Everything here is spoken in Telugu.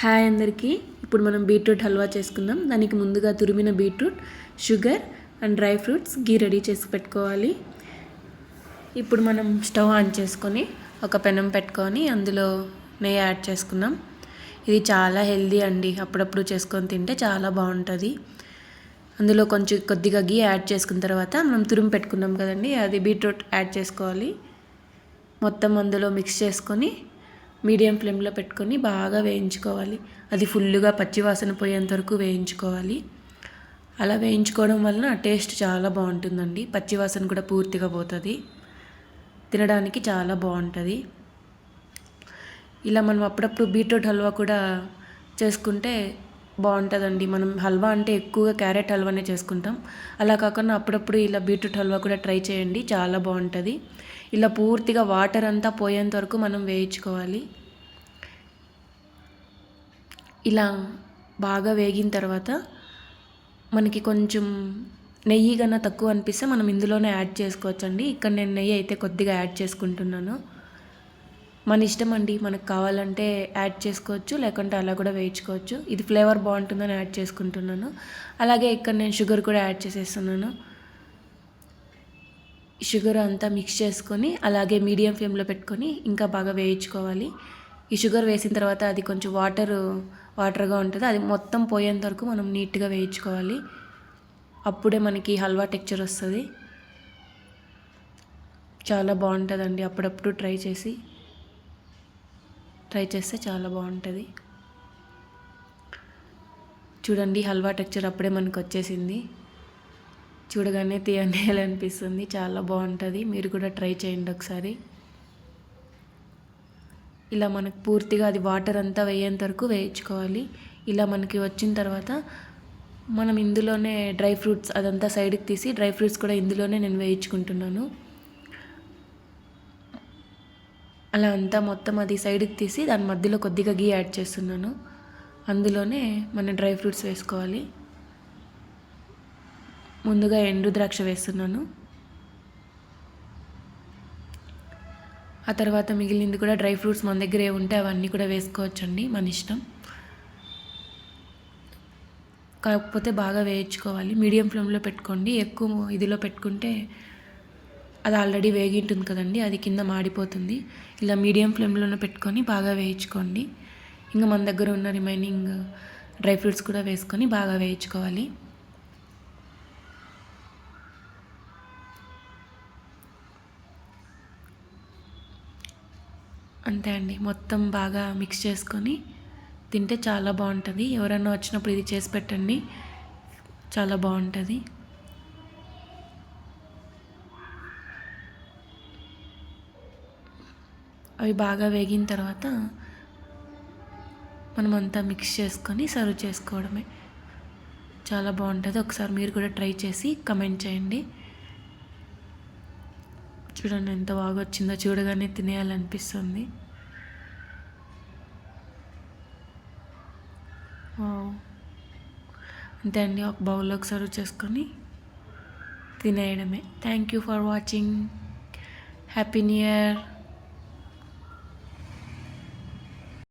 హాయ్ అందరికీ. ఇప్పుడు మనం బీట్రూట్ హల్వా చేసుకుందాం. దానికి ముందుగా తురిమిన beetroot, sugar and dry fruits ghee ready చేసి పెట్టుకోవాలి. ఇప్పుడు మనం స్టవ్ ఆన్ చేసుకొని ఒక పెనం పెట్టుకొని అందులో నెయ్యి యాడ్ చేసుకుందాం. ఇది చాలా హెల్దీ అండి. అప్పుడప్పుడు చేసుకొని తింటే చాలా బాగుంటుంది. అందులో కొద్దిగా గీ యాడ్ చేసుకున్న తర్వాత మనం తురిమి పెట్టుకున్నాం కదండి, అది బీట్రూట్ యాడ్ చేసుకోవాలి. మొత్తం అందులో మిక్స్ చేసుకొని మీడియం ఫ్లేమ్లో పెట్టుకొని బాగా వేయించుకోవాలి. అది ఫుల్గా పచ్చివాసన పోయేంత వరకు వేయించుకోవాలి. అలా వేయించుకోవడం వలన టేస్ట్ చాలా బాగుంటుందండి. పచ్చివాసన కూడా పూర్తిగా పోతుంది, తినడానికి చాలా బాగుంటుంది. ఇలా మనం అప్పుడప్పుడు బీట్రూట్ హల్వా కూడా చేసుకుంటే బాగుంటుందండి. మనం హల్వా అంటే ఎక్కువగా క్యారెట్ హల్వానే చేసుకుంటాం. అలా కాకుండా అప్పుడప్పుడు ఇలా బీట్రూట్ హల్వా కూడా ట్రై చేయండి, చాలా బాగుంటుంది. ఇలా పూర్తిగా వాటర్ అంతా పోయేంత వరకు మనం వేయించుకోవాలి. ఇలా బాగా వేగిన తర్వాత మనకి కొంచెం నెయ్యి కన్నా తక్కువ అనిపిస్తే మనం ఇందులోనే యాడ్ చేసుకోవచ్చండి. ఇక్కడ నేను నెయ్యి అయితే కొద్దిగా యాడ్ చేసుకుంటున్నాను. మన ఇష్టం అండి, మనకు కావాలంటే యాడ్ చేసుకోవచ్చు, లేకుంటే అలా కూడా వేయించుకోవచ్చు. ఇది ఫ్లేవర్ బాగుంటుందని యాడ్ చేసుకుంటున్నాను. అలాగే ఇక్కడ నేను షుగర్ కూడా యాడ్ చేసేస్తున్నాను. షుగర్ అంతా మిక్స్ చేసుకొని అలాగే మీడియం ఫ్లేమ్లో పెట్టుకొని ఇంకా బాగా వేయించుకోవాలి. ఈ షుగర్ వేసిన తర్వాత అది కొంచెం వాటర్గా ఉంటుంది. అది మొత్తం పోయేంత వరకు మనం నీట్గా వేయించుకోవాలి. అప్పుడే మనకి హల్వా టెక్చర్ వస్తుంది. చాలా బాగుంటుందండి. అప్పుడప్పుడు ట్రై చేస్తే చాలా బాగుంటుంది. చూడండి, హల్వా టెక్చర్ అప్పుడే మనకు వచ్చేసింది. చూడగానే తీయనేయాలనిపిస్తుంది. చాలా బాగుంటుంది. మీరు కూడా ట్రై చేయండి ఒకసారి. ఇలా మనకు పూర్తిగా అది వాటర్ అంతా వేయేంత వరకు వేయించుకోవాలి. ఇలా మనకి వచ్చిన తర్వాత మనం ఇందులోనే డ్రై ఫ్రూట్స్ అదంతా సైడ్కి తీసి డ్రై ఫ్రూట్స్ కూడా ఇందులోనే నేను వేయించుకుంటున్నాను. అలా అంతా మొత్తం అది సైడ్కి తీసి దాని మధ్యలో కొద్దిగా గీ యాడ్ చేస్తున్నాను. అందులోనే మన డ్రై ఫ్రూట్స్ వేసుకోవాలి. ముందుగా ఎండు ద్రాక్ష వేస్తున్నాను. ఆ తర్వాత మిగిలింది కూడా డ్రై ఫ్రూట్స్ మన దగ్గర ఏ ఉంటే అవన్నీ కూడా వేసుకోవచ్చండి, మన ఇష్టం. కాకపోతే బాగా వేయించుకోవాలి. మీడియం ఫ్లేమ్లో పెట్టుకోండి. ఎక్కువ ఇదిలో పెట్టుకుంటే అది ఆల్రెడీ వేగి ఉంటుంది కదండి, అది కింద మాడిపోతుంది. ఇలా మీడియం ఫ్లేమ్లోనే పెట్టుకొని బాగా వేయించుకోండి. ఇంకా మన దగ్గర ఉన్న రిమైనింగ్ డ్రై ఫ్రూట్స్ కూడా వేసుకొని బాగా వేయించుకోవాలి. అంతే అండి. మొత్తం బాగా మిక్స్ చేసుకొని తింటే చాలా బాగుంటుంది. ఎవరైనా వచ్చినప్పుడు ఇది చేసి పెట్టండి, చాలా బాగుంటుంది. అవి బాగా వేగిన తర్వాత మనం అంతా మిక్స్ చేసుకొని సర్వ్ చేసుకోవడమే. చాలా బాగుంటుంది. ఒకసారి మీరు కూడా ట్రై చేసి కమెంట్ చేయండి. చూడండి ఎంత బాగా వచ్చిందో, చూడగానే తినేయాలనిపిస్తుంది. అంతే అండి. ఒక బౌల్లోకి సర్వ్ చేసుకొని తినేయడమే. Thank you for watching. Happy new year.